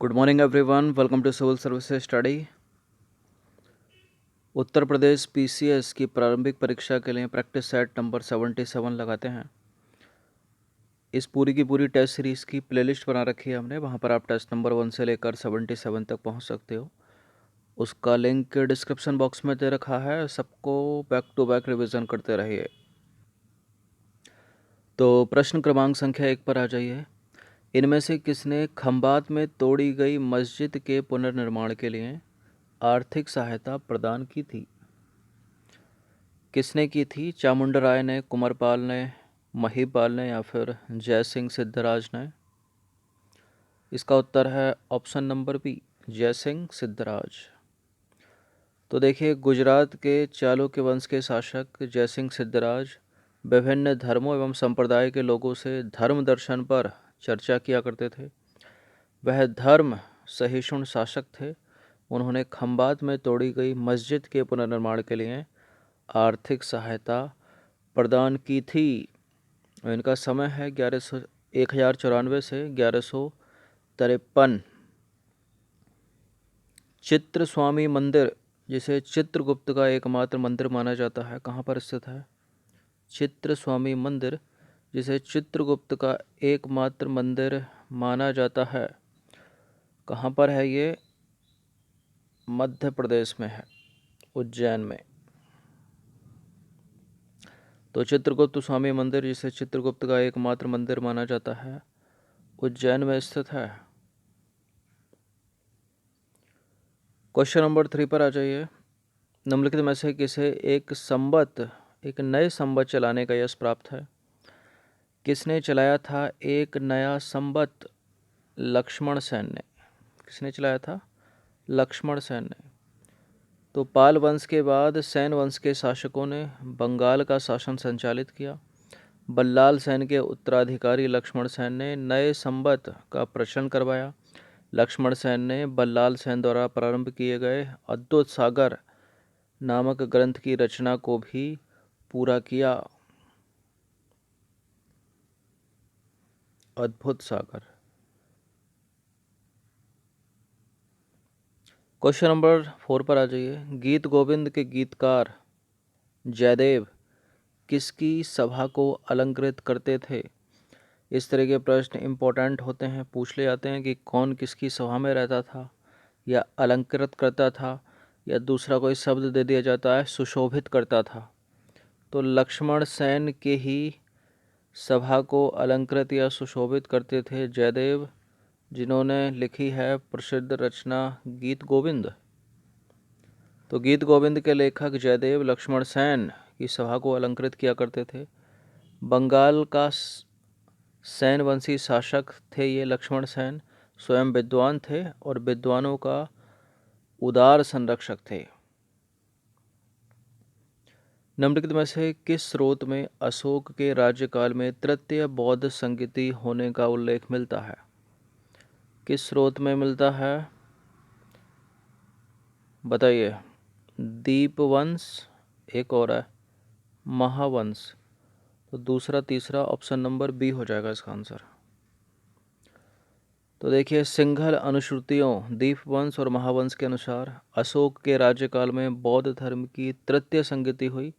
Good morning everyone, welcome to civil services study. Uttar Pradesh PCS की प्रारंभिक परीक्षा के लिए प्रैक्टिस सेट नंबर 77 लगाते हैं। इस पूरी की पूरी टेस्ट सीरीज़ की प्लेलिस्ट बना रखी है हमने, वहाँ पर आप टेस्ट नंबर 1 से लेकर 77 तक पहुँच सकते हो। उसका लिंक डिस्क्रिप्शन बॉक्स में दे रखा है, सबको बैक टू बैक रिविज़न करते रहिए। तो प्रश्न क्रमांक संख्या 1 पर आ जाइए। इनमें से किसने खंबात में तोड़ी गई मस्जिद के पुनर्निर्माण के लिए आर्थिक सहायता प्रदान की थी? किसने की थी? चामुंडा राय ने, कुंवरपाल ने, महीपाल ने या फिर जय सिंह सिद्धराज ने? इसका उत्तर है ऑप्शन नंबर बी, जय सिंह सिद्धराज। तो देखिए, गुजरात के चालुक्य वंश के शासक जय सिंह सिद्धराज विभिन्न धर्मों एवं संप्रदाय के लोगों से धर्म दर्शन पर चर्चा किया करते थे। वह धर्म सहिष्णु शासक थे। उन्होंने खंबात में तोड़ी गई मस्जिद के पुनर्निर्माण के लिए आर्थिक सहायता प्रदान की थी। इनका समय है 1094 से 1153। चित्र स्वामी मंदिर, जिसे चित्रगुप्त का एकमात्र मंदिर माना जाता है, कहाँ पर स्थित है? चित्र स्वामी मंदिर, जिसे चित्रगुप्त का एकमात्र मंदिर माना जाता है, कहाँ पर है ये? मध्य प्रदेश में है, उज्जैन में। तो चित्रगुप्त स्वामी मंदिर, जिसे चित्रगुप्त का एकमात्र मंदिर माना जाता है, उज्जैन में स्थित है। क्वेश्चन नंबर 3 पर आ जाइए। निम्नलिखित में से किसे एक नए संवत चलाने का यश प्राप्त है? किसने चलाया था एक नया संवत? लक्ष्मण सेन ने। किसने चलाया था? लक्ष्मण सेन ने। तो पाल वंश के बाद सेन वंश के शासकों ने बंगाल का शासन संचालित किया। बल्लाल सेन के उत्तराधिकारी लक्ष्मण सेन ने नए संवत का प्रचलन करवाया। लक्ष्मण सेन ने बल्लाल सेन द्वारा प्रारंभ किए गए अद्भुत सागर नामक ग्रंथ की रचना को भी पूरा किया। अद्भुत सागर। क्वेश्चन नंबर 4 पर आ जाइए। गीत गोविंद के गीतकार जयदेव किसकी सभा को अलंकृत करते थे? इस तरह के प्रश्न इम्पोर्टेंट होते हैं, पूछ ले जाते हैं कि कौन किसकी सभा में रहता था, या अलंकृत करता था, या दूसरा कोई शब्द दे दिया जाता है सुशोभित करता था। तो लक्ष्मण सेन के ही सभा को अलंकृत या सुशोभित करते थे जयदेव, जिन्होंने लिखी है प्रसिद्ध रचना गीत गोविंद। तो गीत गोविंद के लेखक जयदेव लक्ष्मण सेन की सभा को अलंकृत किया करते थे। बंगाल का सेन वंशी शासक थे ये लक्ष्मण सेन। स्वयं विद्वान थे और विद्वानों का उदार संरक्षक थे। निम्नलिखित में से किस स्रोत में अशोक के राज्यकाल में तृतीय बौद्ध संगीति होने का उल्लेख मिलता है? किस स्रोत में मिलता है, बताइए? दीपवंश, एक और है महावंश। तो दूसरा तीसरा ऑप्शन नंबर बी हो जाएगा इसका आंसर। तो देखिए, सिंघल अनुश्रुतियों दीपवंश और महावंश के अनुसार अशोक के राज्यकाल में बौद्ध धर्म की तृतीय संगीति हुई।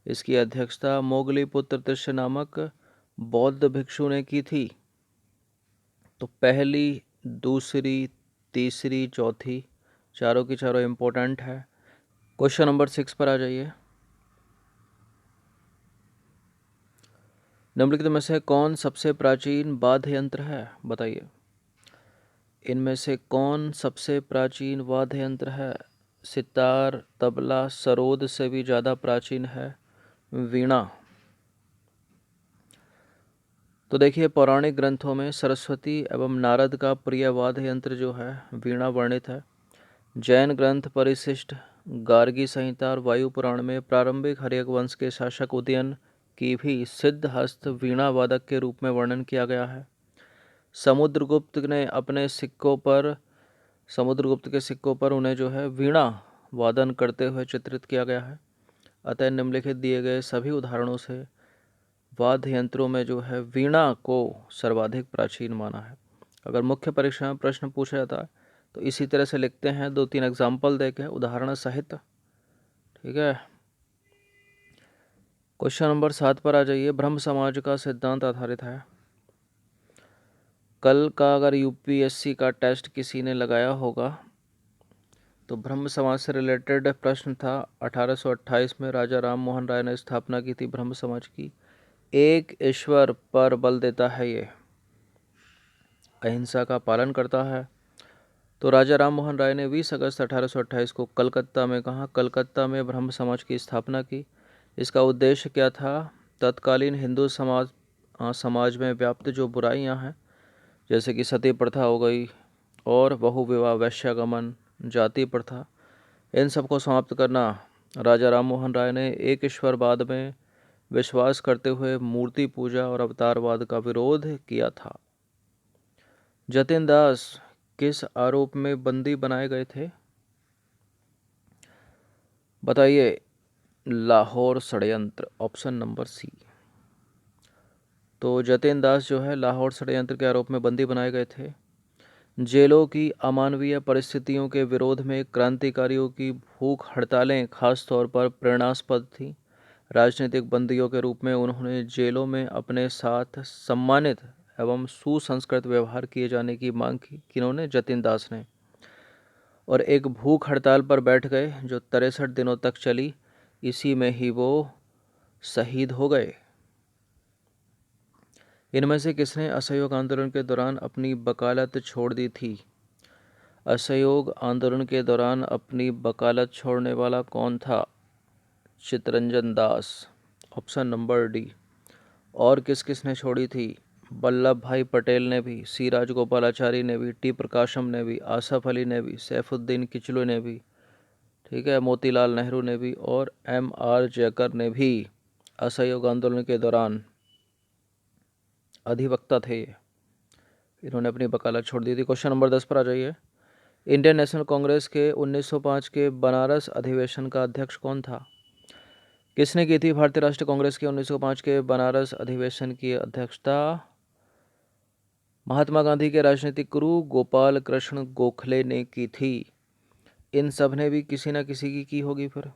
इसकी अध्यक्षता मोगली पुत्र त्रिश्य नामक बौद्ध भिक्षु ने की थी। तो पहली, दूसरी, तीसरी, चौथी, चारों की चारों इम्पोर्टेंट है। क्वेश्चन नंबर 6 पर आ जाइए। निम्नलिखित में से कौन सबसे प्राचीन वाद्य यंत्र है? बताइए, इनमें से कौन सबसे प्राचीन वाद्य यंत्र है? सितार, तबला, सरोद से भी ज़्यादा प्राचीन है वीणा। तो देखिए, पौराणिक ग्रंथों में सरस्वती एवं नारद का प्रिय वाद्य यंत्र जो है वीणा वर्णित है। जैन ग्रंथ परिशिष्ट, गार्गी संहिता और वायु पुराण में प्रारंभिक हर्यक वंश के शासक उदयन की भी सिद्धहस्त वीणा वादक के रूप में वर्णन किया गया है। समुद्रगुप्त के सिक्कों पर उन्हें जो है वीणा वादन करते हुए चित्रित किया गया है। अतः निम्नलिखित दिए गए सभी उदाहरणों से वाद्य यंत्रों में जो है वीणा को सर्वाधिक प्राचीन माना है। अगर मुख्य परीक्षा में प्रश्न पूछा जाता है तो इसी तरह से लिखते हैं, 2-3 एग्जाम्पल देके उदाहरण सहित। ठीक है। क्वेश्चन नंबर 7 पर आ जाइए। ब्रह्म समाज का सिद्धांत आधारित है। कल का अगर यूपीएससी का टेस्ट किसी ने लगाया होगा तो ब्रह्म समाज से रिलेटेड प्रश्न था। 1828 में राजा राम मोहन राय ने स्थापना की थी ब्रह्म समाज की। एक ईश्वर पर बल देता है, ये अहिंसा का पालन करता है। तो राजा राम मोहन राय ने 20 अगस्त 1828 को कलकत्ता में कलकत्ता में ब्रह्म समाज की स्थापना की। इसका उद्देश्य क्या था? तत्कालीन हिंदू समाज में व्याप्त जो बुराइयां हैं, जैसे कि सती प्रथा हो गई और बहुविवाह, वैश्यागमन, जाति प्रथा, इन सबको समाप्त करना। राजा राम मोहन राय ने एक ईश्वरवाद में विश्वास करते हुए मूर्ति पूजा और अवतारवाद का विरोध किया था। जतिन दास किस आरोप में बंदी बनाए गए थे? बताइए। लाहौर षड्यंत्र, ऑप्शन नंबर सी। तो जतिन दास जो है लाहौर षड्यंत्र के आरोप में बंदी बनाए गए थे। जेलों की अमानवीय परिस्थितियों के विरोध में क्रांतिकारियों की भूख हड़तालें खास तौर पर प्रेरणास्पद थीं। राजनीतिक बंदियों के रूप में उन्होंने जेलों में अपने साथ सम्मानित एवं सुसंस्कृत व्यवहार किए जाने की मांग की। किन्होंने? जतिन दास ने। और एक भूख हड़ताल पर बैठ गए जो 63 दिनों तक चली। इसी में ही वो शहीद हो गए। इनमें से किसने असहयोग आंदोलन के दौरान अपनी वकालत छोड़ दी थी? असहयोग आंदोलन के दौरान अपनी वकालत छोड़ने वाला कौन था? Chittaranjan Das, option number D. और किस किस ने छोड़ी थी? वल्लभ भाई पटेल ने भी, सी राजगोपालाचारी ने भी, टी प्रकाशम ने भी, आसफ अली ने भी, सैफुद्दीन किचलू ने भी, ठीक है, मोतीलाल नेहरू ने भी और M.R. जयकर ने भी असहयोग आंदोलन के दौरान अधिवक्ता थे। इन्होंने अपनी वकालत छोड़ दी थी। क्वेश्चन नंबर 10 पर आ जाइए। इंडियन नेशनल कांग्रेस के 1905 के बनारस अधिवेशन का अध्यक्ष कौन था? किसने की थी भारतीय राष्ट्रीय कांग्रेस के 1905 के बनारस अधिवेशन की अध्यक्षता? महात्मा गांधी के राजनीतिक गुरु गोपाल कृष्ण गोखले ने की थी। इन सब ने भी किसी न किसी की होगी फिर।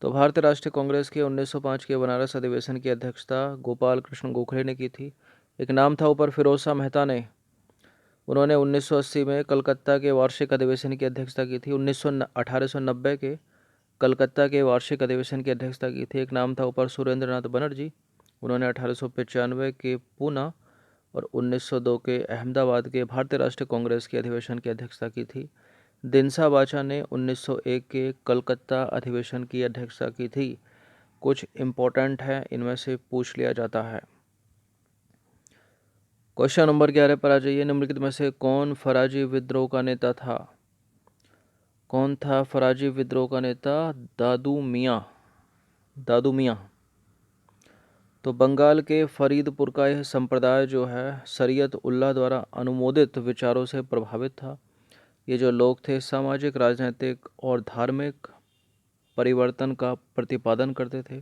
तो भारतीय राष्ट्रीय कांग्रेस के 1905 के बनारस अधिवेशन की अध्यक्षता गोपाल कृष्ण गोखले ने की थी। एक नाम था ऊपर, फिरोज शाह मेहता ने। उन्होंने 1980 में कलकत्ता के वार्षिक अधिवेशन की अध्यक्षता की थी। 1890 के कलकत्ता के वार्षिक अधिवेशन की अध्यक्षता की थी। एक नाम था ऊपर, सुरेंद्रनाथ बनर्जी। उन्होंने 1895 के पूना और 1902 के अहमदाबाद के भारतीय राष्ट्रीय कांग्रेस के अधिवेशन की अध्यक्षता की थी। दिनसा बाचा ने 1901 के कलकत्ता अधिवेशन की अध्यक्षता की थी। कुछ इम्पोर्टेंट है, इनमें से पूछ लिया जाता है। क्वेश्चन नंबर 11 पर आ जाइए। निम्नलिखित में से कौन फराजी विद्रोह का नेता था? कौन था फराजी विद्रोह का नेता? दादू मियाँ। दादू मियाँ। तो बंगाल के फरीदपुर का यह संप्रदाय जो है शरीयत उल्लाह द्वारा अनुमोदित विचारों से प्रभावित था। ये जो लोग थे सामाजिक, राजनीतिक और धार्मिक परिवर्तन का प्रतिपादन करते थे।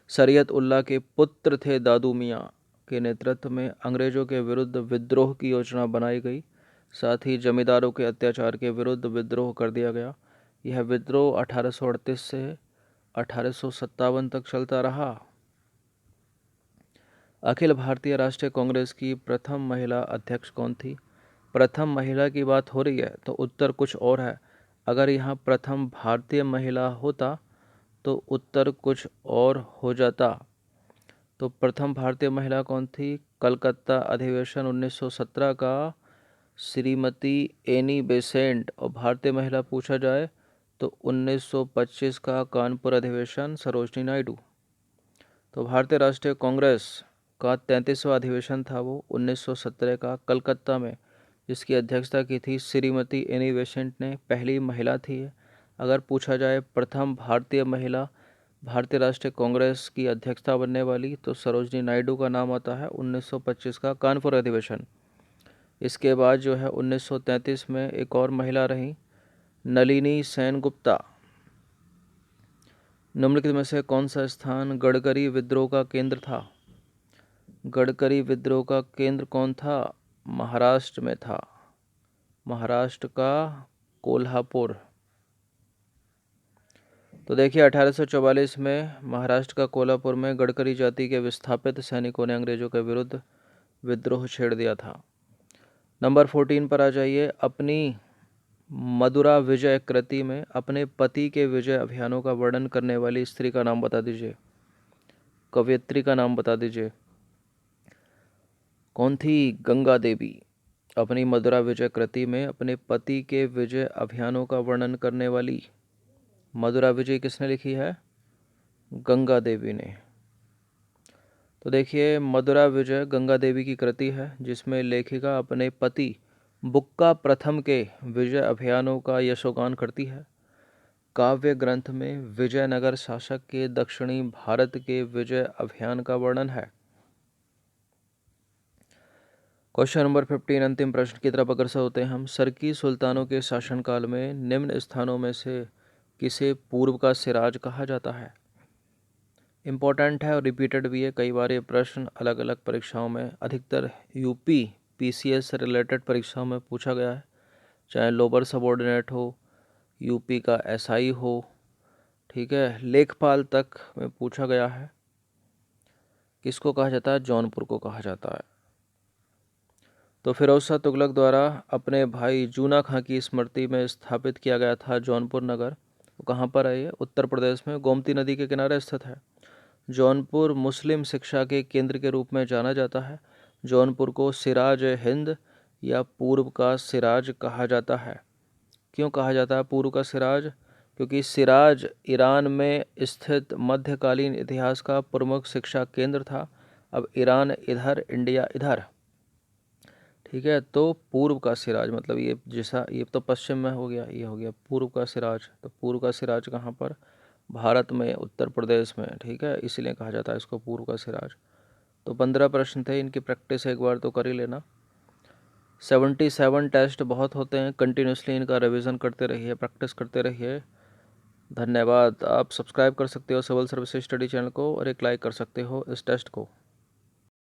शरीयत उल्लाह के पुत्र थे दादू मियाँ के नेतृत्व में अंग्रेजों के विरुद्ध विद्रोह की योजना बनाई गई। साथ ही जमींदारों के अत्याचार के विरुद्ध विद्रोह कर दिया गया। यह विद्रोह 1838 से 1857 तक चलता रहा। अखिल भारतीय राष्ट्रीय कांग्रेस की प्रथम महिला अध्यक्ष कौन थी? प्रथम महिला की बात हो रही है तो उत्तर कुछ और है। अगर यहाँ प्रथम भारतीय महिला होता तो उत्तर कुछ और हो जाता। तो प्रथम भारतीय महिला कौन थी? कलकत्ता अधिवेशन 1917 का श्रीमती एनी बेसेंट। और भारतीय महिला पूछा जाए तो 1925 का कानपुर अधिवेशन सरोजनी नायडू। तो भारतीय राष्ट्रीय कांग्रेस का 33वां अधिवेशन था वो 1917 का कलकत्ता में, जिसकी अध्यक्षता की थी श्रीमती एनी बेसेंट ने। पहली महिला थी। अगर पूछा जाए प्रथम भारतीय महिला भारतीय राष्ट्रीय कांग्रेस की अध्यक्षता बनने वाली तो सरोजनी नायडू का नाम आता है 1925 का कानपुर अधिवेशन। इसके बाद जो है 1933 में एक और महिला रही, नलिनी सेनगुप्ता। निम्नलिखित में से कौन सा स्थान गडकरी विद्रोह का केंद्र था? गडकरी विद्रोह का केंद्र कौन था? महाराष्ट्र में था? महाराष्ट्र का कोल्हापुर। तो देखिए 1844 में महाराष्ट्र का कोल्हापुर में गडकरी जाति के विस्थापित सैनिकों ने अंग्रेजों के विरुद्ध विद्रोह छेड़ दिया था। नंबर 14 पर आ जाइए। अपनी मदुरा विजय कृति में अपने पति के विजय अभियानों का वर्णन करने वाली स्त्री का नाम बता दीजिए, कवयित्री का नाम बता दीजिए। कौन थी? गंगा देवी। अपनी मदुरा विजय कृति में अपने पति के विजय अभियानों का वर्णन करने वाली मदुरा विजय किसने लिखी है? गंगा देवी ने। तो देखिए मदुरा विजय गंगा देवी की कृति है जिसमें लेखिका अपने पति बुक्का प्रथम के विजय अभियानों का यशोगान करती है। काव्य ग्रंथ में विजयनगर शासक के दक्षिणी भारत के विजय अभियान का वर्णन है। क्वेश्चन नंबर 15 अंतिम प्रश्न की तरफ अग्रसर होते हैं हम। सरकी सुल्तानों के शासनकाल में निम्न स्थानों में से किसे पूर्व का सिराज कहा जाता है? इम्पोर्टेंट है और रिपीटेड भी है, कई बार ये प्रश्न अलग अलग परीक्षाओं में, अधिकतर यूपी पीसीएस से रिलेटेड परीक्षाओं में पूछा गया है, चाहे लोअर सबऑर्डिनेट हो, यूपी का एसआई हो, ठीक है, लेखपाल तक में पूछा गया है। किसको कहा जाता है? जौनपुर को कहा जाता है। तो फिरोज शाह तुगलक द्वारा अपने भाई जूना खां की स्मृति में स्थापित किया गया था जौनपुर नगर। वो कहाँ पर है? ये उत्तर प्रदेश में गोमती नदी के किनारे स्थित है। जौनपुर मुस्लिम शिक्षा के केंद्र के रूप में जाना जाता है। जौनपुर को सिराज हिंद या पूर्व का सिराज कहा जाता है। क्यों कहा जाता है पूर्व का सिराज? क्योंकि सिराज ईरान में स्थित मध्यकालीन इतिहास का प्रमुख शिक्षा केंद्र था। अब ईरान इधर, इंडिया इधर, ठीक है। तो पूर्व का सिराज मतलब ये जैसा, ये तो पश्चिम में हो गया, ये हो गया पूर्व का सिराज। तो पूर्व का सिराज कहाँ पर? भारत में, उत्तर प्रदेश में, ठीक है, इसलिए कहा जाता है इसको पूर्व का सिराज। तो 15 प्रश्न थे, इनकी प्रैक्टिस एक बार तो कर ही लेना। 77 टेस्ट बहुत होते हैं, कंटिन्यूसली इनका रिवीजन करते रहिए, प्रैक्टिस करते रहिए। धन्यवाद। आप सब्सक्राइब कर सकते हो सिविल सर्विसेज स्टडी चैनल को और एक लाइक कर सकते हो इस टेस्ट को।